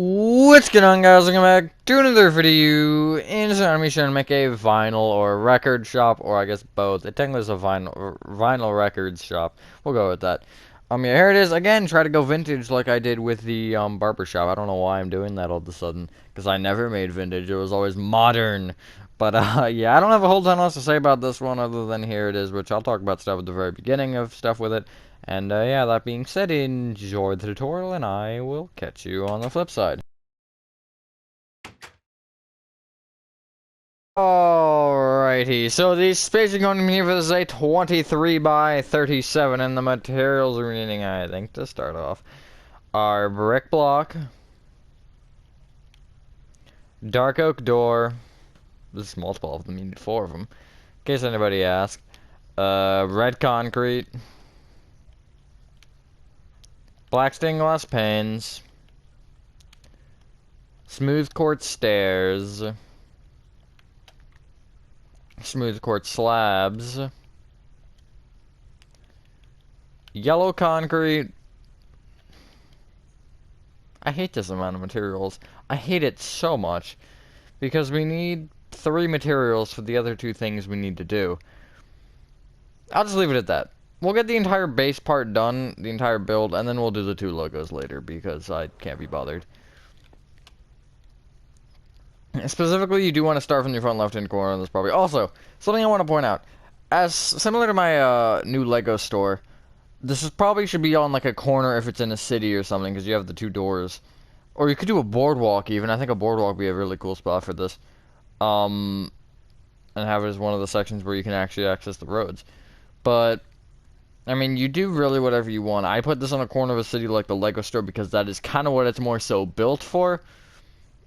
What's going on, guys? Welcome back to another video. In this I'm trying to make a vinyl or record shop, or I guess both. It technically is a vinyl records shop. We'll go with that. Yeah, here it is again. Try to go vintage like I did with the barber shop. I don't know why I'm doing that all of a sudden, because I never made vintage. It was always modern. But yeah, I don't have a whole ton else to say about this one other than here it is, which I'll talk about stuff at the very beginning of stuff with it. And yeah, that being said, enjoy the tutorial, and I will catch you on the flip side. Alrighty, so the space you're going to need for this is a 23 by 37, and the materials we're needing, I think, to start off, are brick block, dark oak door. This is multiple of them, you need 4 of them, in case anybody asks. Red concrete, black stained glass panes, smooth quartz stairs, smooth quartz slabs, yellow concrete. I hate this amount of materials. I hate it so much because we need 3 materials for the other 2 things we need to do. I'll just leave it at that. We'll get the entire base part done, the entire build, and then we'll do the 2 logos later because I can't be bothered. Specifically, you do want to start from the front left-hand corner of this probably. Also, something I want to point out. As similar to my new Lego store, this is probably should be on like a corner if it's in a city or something, because you have the 2 doors. Or you could do a boardwalk even. I think a boardwalk would be a really cool spot for this. And have it as one of the sections where you can actually access the roads. But, I mean, you do really whatever you want. I put this on a corner of a city like the Lego store because that is kind of what it's more so built for.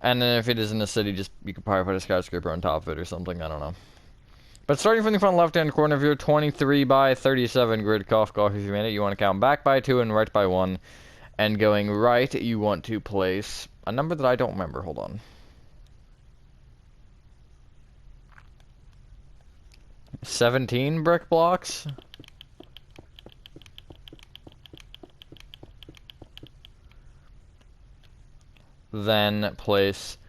And then if it is in a city, just you could probably put a skyscraper on top of it or something, I don't know. But starting from the front left-hand corner of your 23 by 37 grid, cough, if you made it, you want to count back by 2 and right by 1. And going right, you want to place a number that I don't remember, hold on. 17 brick blocks. Then place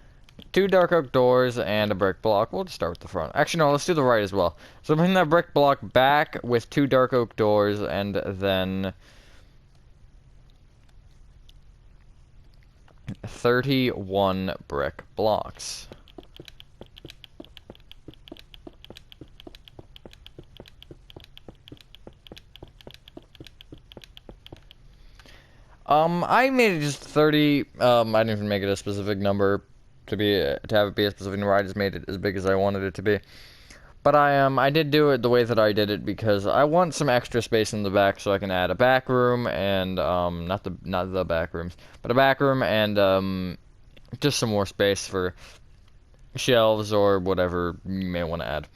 2 dark oak doors and a brick block. We'll just start with the front. Actually, no, let's do the right as well. So bring that brick block back with 2 dark oak doors and then 31 brick blocks. I made it just 30. I didn't even make it a specific number to have it be a specific number. I just made it as big as I wanted it to be. But I did do it the way that I did it because I want some extra space in the back so I can add a back room and not the back rooms, but a back room and just some more space for shelves or whatever you may want to add.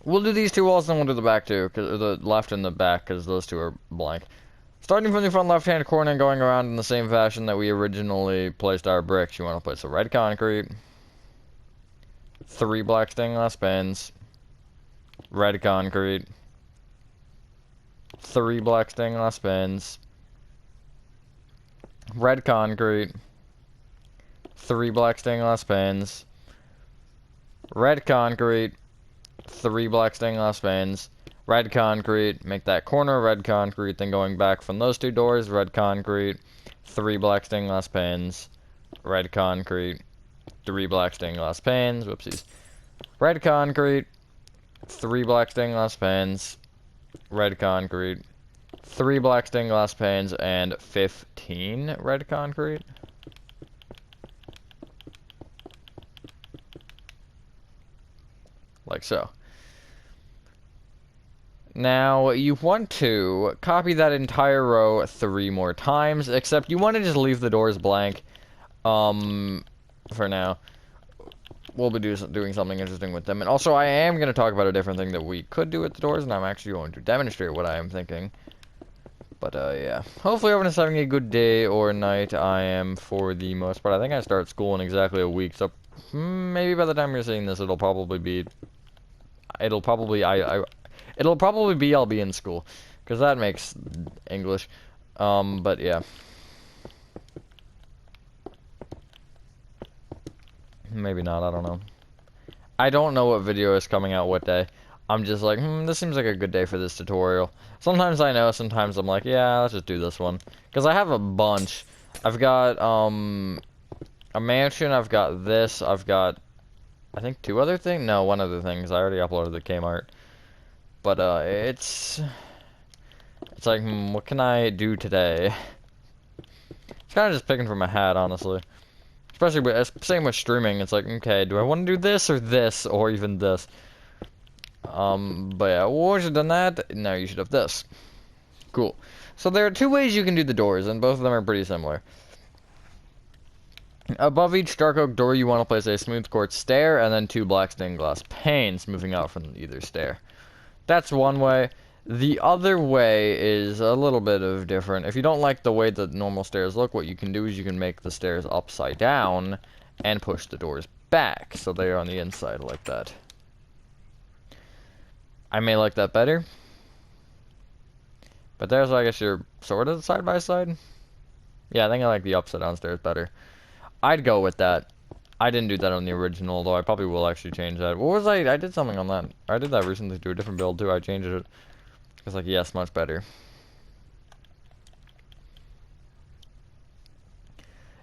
We'll do these 2 walls, then we'll do the back too, cause the left and the back, because those 2 are blank. Starting from the front left-hand corner and going around in the same fashion that we originally placed our bricks, you want to place a red concrete, 3 black stained glass panes, red concrete, 3 black stained glass panes, red concrete, 3 black stained glass panes, red concrete, 3 black stained glass panes, red concrete, make that corner red concrete, then going back from those 2 doors, red concrete, 3 black stained glass panes, red concrete, 3 black stained glass panes, whoopsies, red concrete, 3 black stained glass panes, red concrete, 3 black stained glass panes, and 15 red concrete. Like so. Now, you want to copy that entire row 3 more times, except you want to just leave the doors blank, for now. We'll be doing something interesting with them. And also, I am going to talk about a different thing that we could do with the doors, and I'm actually going to demonstrate what I am thinking. But, yeah. Hopefully everyone is having a good day or night. I am, for the most part. I think I start school in exactly a week, so maybe by the time you're seeing this, it'll probably be I'll be in school, because that makes English. But yeah. Maybe not, I don't know. I don't know what video is coming out what day. I'm just like, this seems like a good day for this tutorial. Sometimes I know, sometimes I'm like, yeah, let's just do this one. Because I have a bunch. I've got, a mansion, I've got this, I've got, I think 2 other things? No, 1 other thing, because I already uploaded the Kmart. But, it's like, what can I do today? It's kind of just picking from a hat, honestly. Especially with, same with streaming, it's like, okay, do I want to do this, or even this? But yeah, once you've done that, now you should have this. Cool. So there are 2 ways you can do the doors, and both of them are pretty similar. Above each dark oak door, you want to place a smooth quartz stair, and then 2 black stained glass panes moving out from either stair. That's one way. The other way is a little bit of different. If you don't like the way the normal stairs look, what you can do is you can make the stairs upside down and push the doors back, so they are on the inside like that. I may like that better. But there's, I guess, your sort of side by side. Yeah, I think I like the upside down stairs better. I'd go with that. I didn't do that on the original, though I probably will actually change that. What was I did something on that. I did that recently to a different build, too. I changed it. It's like, yes, much better.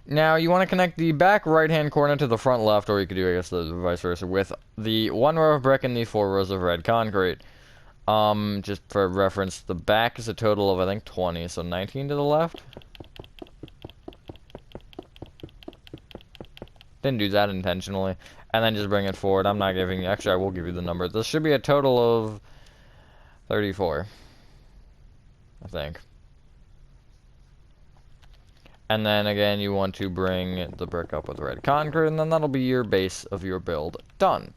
Now, you want to connect the back right-hand corner to the front left, or you could do, I guess, the vice versa, with the 1 row of brick and the 4 rows of red concrete. Just for reference, the back is a total of, I think, 20, so 19 to the left. Didn't do that intentionally. And then just bring it forward. I'm not giving you, actually, I will give you the number. This should be a total of 34, I think. And then again, you want to bring the brick up with red concrete, and then that'll be your base of your build done.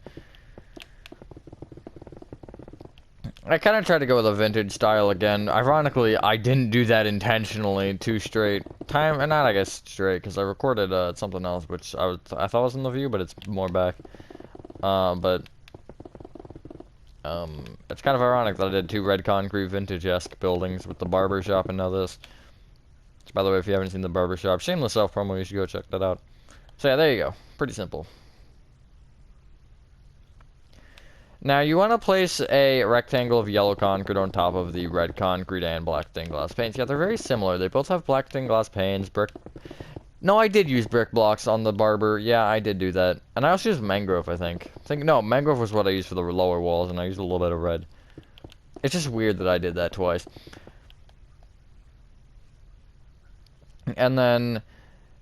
I kind of tried to go with a vintage style again. Ironically, I didn't do that intentionally 2 straight time, and not I guess straight, because I recorded something else, which I thought was in the view, but it's more back. It's kind of ironic that I did 2 red concrete vintage-esque buildings with the barber shop and now this. By the way, if you haven't seen the barber shop, shameless self-promo, you should go check that out. So yeah, there you go. Pretty simple. Now, you want to place a rectangle of yellow concrete on top of the red concrete and black stained glass panes. Yeah, they're very similar. They both have black stained glass panes, brick... No, I did use brick blocks on the barber. Yeah, I did do that. And I also used mangrove, I think. No, mangrove was what I used for the lower walls, and I used a little bit of red. It's just weird that I did that twice. And then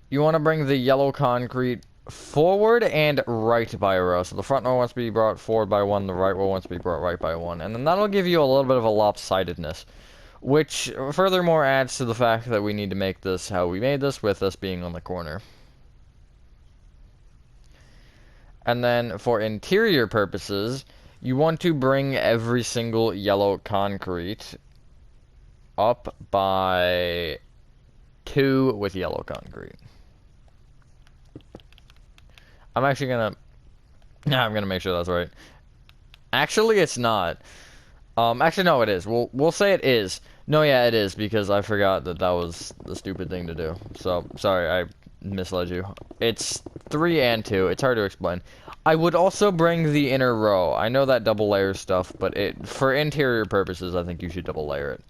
you want to bring the yellow concrete forward and right by a row. So the front row wants to be brought forward by 1, the right row wants to be brought right by 1. And then that'll give you a little bit of a lopsidedness, which furthermore adds to the fact that we need to make this how we made this, with this being on the corner. And then for interior purposes, you want to bring every single yellow concrete up by 2 with yellow concrete. I'm actually gonna... Nah, I'm gonna make sure that's right. Actually, it's not. Actually, no, it is. We'll say it is. No, yeah, it is, because I forgot that that was the stupid thing to do. So, sorry, I misled you. It's 3 and 2. It's hard to explain. I would also bring the inner row. I know that double layer stuff, but for interior purposes, I think you should double layer it.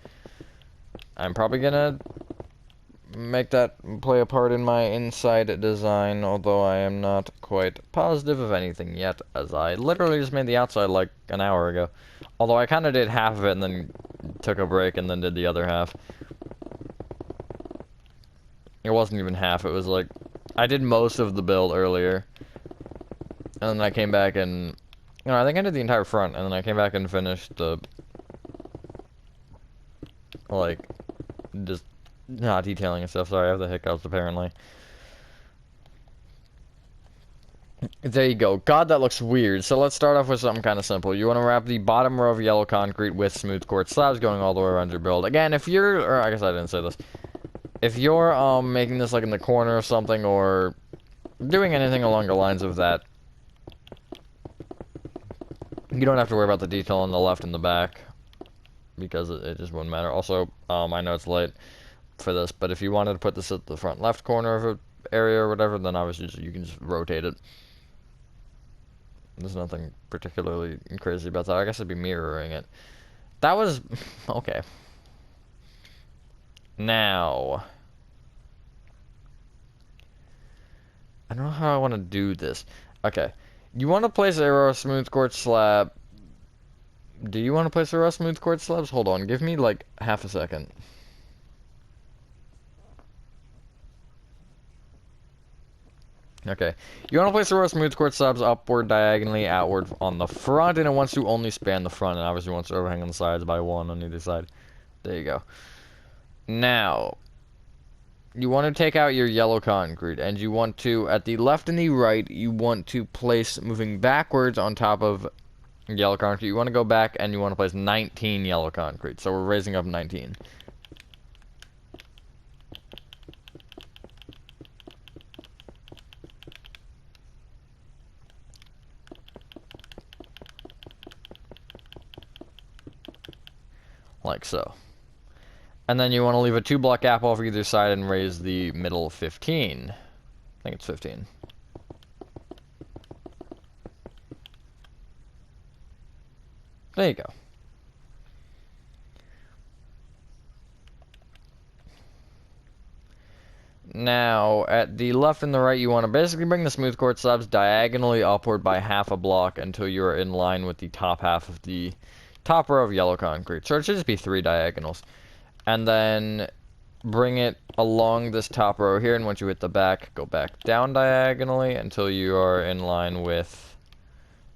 I'm probably gonna make that play a part in my inside design, although I am not quite positive of anything yet, as I literally just made the outside like an hour ago. Although I kind of did half of it and then took a break and then did the other half. It wasn't even half, it was like, I did most of the build earlier, and then I came back and, I think I did the entire front, and then I came back and finished the, like, just not detailing and stuff. Sorry, I have the hiccups apparently. There you go. God, that looks weird. So let's start off with something kind of simple. You want to wrap the bottom row of yellow concrete with smooth quartz slabs going all the way around your build. Again, if you're, or I guess I didn't say this. If you're making this like in the corner or something, or doing anything along the lines of that, you don't have to worry about the detail on the left and the back, because it just wouldn't matter. Also, I know it's late for this, but if you wanted to put this at the front left corner of an area or whatever, then obviously you can just rotate it. There's nothing particularly crazy about that. I guess I'd be mirroring it. That was... okay. Now... I don't know how I want to do this. Okay. You want to place a row of smooth quartz slab... Do you want to place a row of smooth quartz slabs? Hold on. Give me, like, half a second. Okay. You want to place a row of smooth quartz slabs upward, diagonally, outward on the front, and it wants to only span the front, and obviously wants to overhang on the sides by one on either side. There you go. Now, you want to take out your yellow concrete, and you want to, at the left and the right, you want to place, moving backwards on top of yellow concrete, you want to go back and you want to place 19 yellow concrete. So we're raising up 19. Like so. And then you want to leave a 2-block gap off either side and raise the middle 15. I think it's 15. There you go. Now, at the left and the right, you want to basically bring the smooth quartz slabs diagonally upward by half a block until you are in line with the top half of the top row of yellow concrete. So it should just be 3 diagonals. And then bring it along this top row here, and once you hit the back, go back down diagonally until you are in line with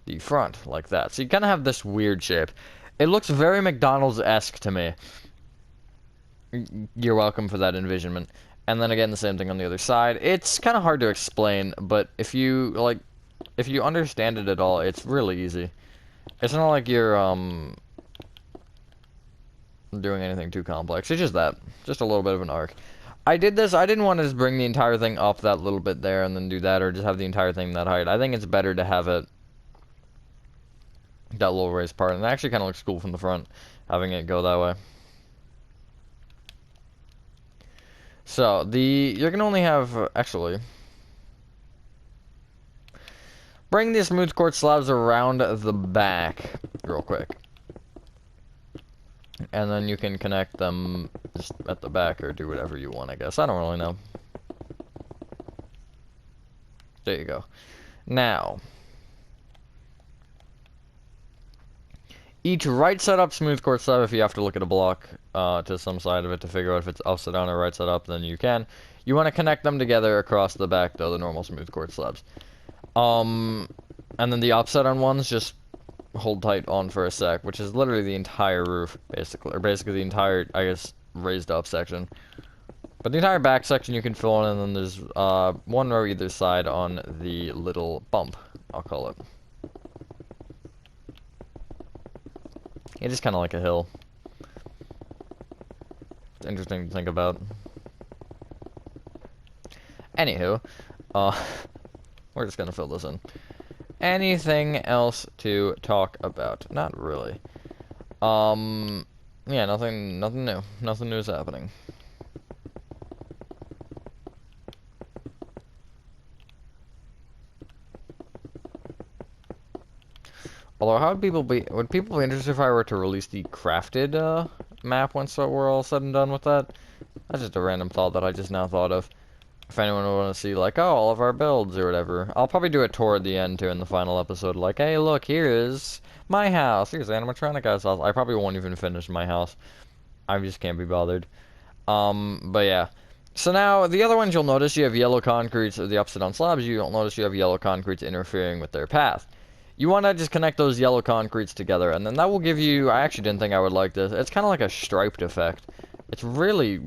the front, like that. So you kind of have this weird shape. It looks very McDonald's-esque to me. You're welcome for that envisionment. And then again, the same thing on the other side. It's kind of hard to explain, but if you understand it at all, it's really easy. It's not like you're, doing anything too complex. It's just that. Just a little bit of an arc. I did this, I didn't want to just bring the entire thing up that little bit there and then do that, or just have the entire thing that height. I think it's better to have it that little raised part, and it actually kind of looks cool from the front, having it go that way. So, you're going to only have, actually, bring the smooth quartz slabs around the back real quick. And then you can connect them just at the back or do whatever you want, I guess. I don't really know. There you go. Now, each right side up smooth quartz slab, if you have to look at a block to some side of it to figure out if it's upside down or right side up, then you can. You want to connect them together across the back, though, the normal smooth quartz slabs. And then the upside down ones, just hold tight on for a sec, which is literally the entire roof, basically, or basically the entire, I guess, raised up section. But the entire back section you can fill in, and then there's one row either side on the little bump, I'll call it. It's just kind of like a hill. It's interesting to think about. Anywho, we're just gonna fill this in. Anything else to talk about? Not really. Yeah, nothing new. Nothing new is happening. Although, would people be interested if I were to release the crafted, map once we're all said and done with that? That's just a random thought that I just now thought of. If anyone would want to see, like, oh, all of our builds or whatever. I'll probably do a tour at the end, too, in the final episode. Like, hey, look, here's my house. Here's Animatronic Guy's house. I probably won't even finish my house. I just can't be bothered. But yeah. So now, the other ones you'll notice you have yellow concretes, or the upside down slabs, you'll notice you have yellow concretes interfering with their path. You want to just connect those yellow concretes together, and then that will give you, I actually didn't think I would like this, it's kind of like a striped effect. It's really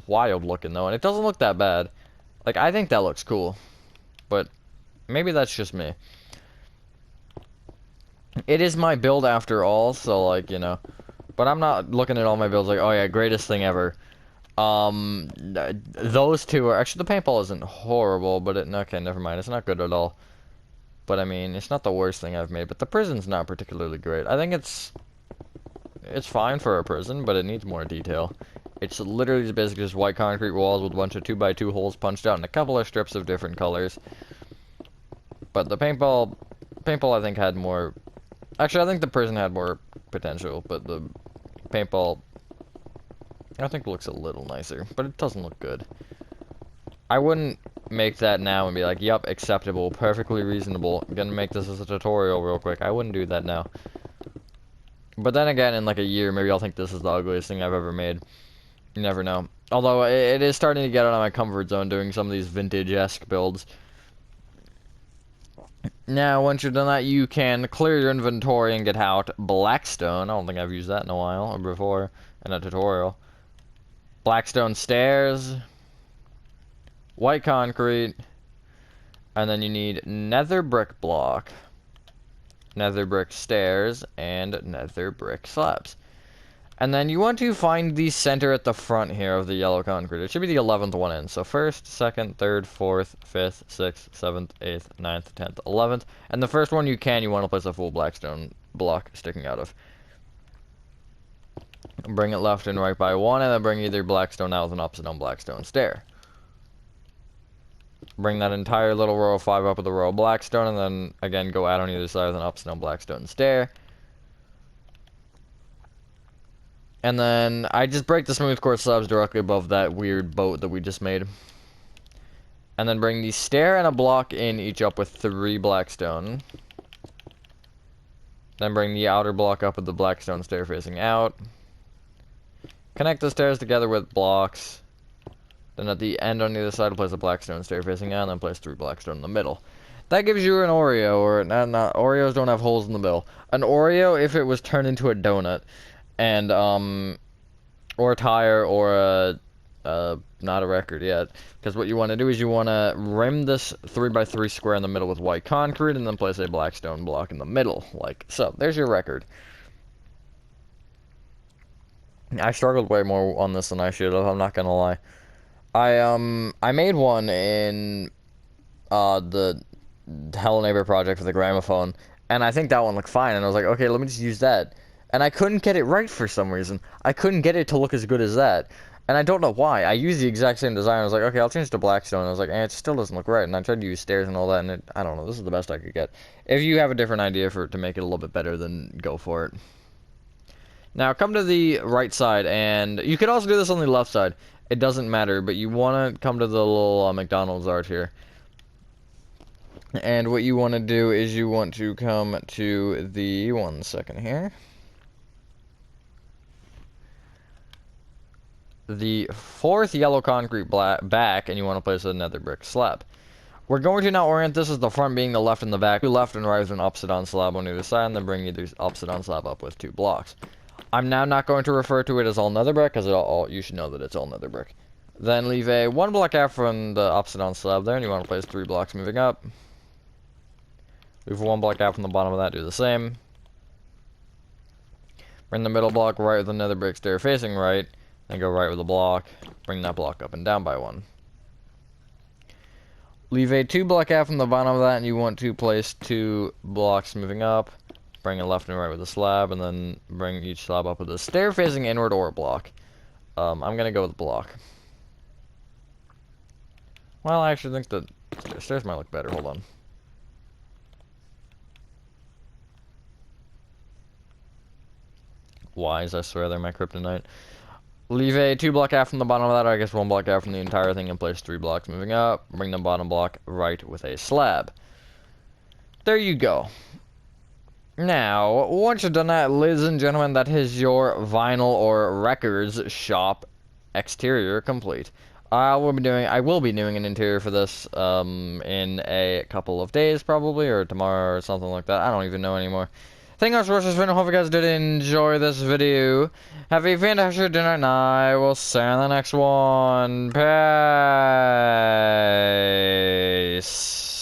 wild looking, though, and it doesn't look that bad. Like, I think that looks cool, but maybe that's just me. It is my build after all, so, like, you know, but I'm not looking at all my builds like, oh yeah, greatest thing ever. Those two are, actually, the paintball isn't horrible, but okay, never mind, it's not good at all. But, I mean, it's not the worst thing I've made, but the prison's not particularly great. I think it's fine for a prison, but it needs more detail. It's literally just basically just white concrete walls with a bunch of 2x2 holes punched out and a couple of strips of different colors. But the paintball paintball I think had more... Actually, I think the prison had more potential, but the paintball I think looks a little nicer, but it doesn't look good. I wouldn't make that now and be like, yup, acceptable, perfectly reasonable. I'm gonna make this as a tutorial real quick. I wouldn't do that now. But then again, in like a year, maybe I'll think this is the ugliest thing I've ever made. You never know. Although, it is starting to get out of my comfort zone doing some of these vintage-esque builds. Now, once you've done that, you can clear your inventory and get out Blackstone. I don't think I've used that in a while, or before, in a tutorial. Blackstone stairs. White concrete. And then you need nether brick block. Nether brick stairs, and nether brick slabs. And then you want to find the center at the front here of the yellow concrete. It should be the 11th one in. So 1st, 2nd, 3rd, 4th, 5th, 6th, 7th, 8th, 9th, 10th, 11th. And the first one you want to place a full blackstone block sticking out of. Bring it left and right by one, and then bring either blackstone out with an upside down blackstone stair. Bring that entire little row of 5 up with a row of blackstone, and then again go out on either side with an upside down blackstone stair. And then I just break the smooth quartz slabs directly above that weird boat that we just made. And then bring the stair and a block in, each up with 3 blackstone. Then bring the outer block up with the blackstone stair facing out. Connect the stairs together with blocks. Then at the end on the other side, place a blackstone stair facing out, and then place 3 blackstone in the middle. That gives you an Oreo, or not Oreos don't have holes in the middle. An Oreo if it was turned into a donut. And, or a tire, or not a record yet. Because what you want to do is you want to rim this 3x3 square in the middle with white concrete, and then place a blackstone block in the middle, like so. There's your record. I struggled way more on this than I should have, I'm not gonna lie. I made one in, the Hello Neighbor project for the gramophone, and I think that one looked fine, and I was like, okay, let me just use that. And I couldn't get it right for some reason. I couldn't get it to look as good as that. And I don't know why. I used the exact same design. I was like, okay, I'll change to blackstone. I was like, it still doesn't look right. And I tried to use stairs and all that, and I don't know. This is the best I could get. If you have a different idea for it to make it a little bit better, then go for it. Now, come to the right side, and you could also do this on the left side. It doesn't matter, but you want to come to the little McDonald's art here. And what you want to do is you want to come to the... one second here. The 4th yellow concrete back, and you want to place another brick slab. We're going to now orient this as the front being the left and the back. Do left and right with an upside down slab on either side, and then bring either upside down slab up with 2 blocks. I'm now not going to refer to it as all nether brick, because you should know that it's all nether brick. Then leave a 1 block out from the upside down slab there, and you want to place 3 blocks moving up. Leave 1 block out from the bottom of that, do the same. Bring the middle block right with another brick stair facing right. Then go right with a block, bring that block up and down by 1. Leave a 2 block out from the bottom of that, and you want to place 2 blocks moving up. Bring it left and right with a slab, and then bring each slab up with a stair facing inward or a block. I'm going to go with a block. Well, I actually think the stairs might look better. Hold on. Wise, I swear they're my kryptonite. Leave a 2 block out from the bottom of that, or I guess 1 block out from the entire thing, and place 3 blocks moving up. Bring the bottom block right with a slab. There you go. Now, once you've done that, ladies and gentlemen, that is your vinyl or records shop exterior complete. I will be doing an interior for this in a couple of days, probably, or tomorrow, or something like that. I don't even know anymore. Thank you guys for watching this video. Hope you guys did enjoy this video. Have a fantastic dinner, and I will see you in the next one. Peace.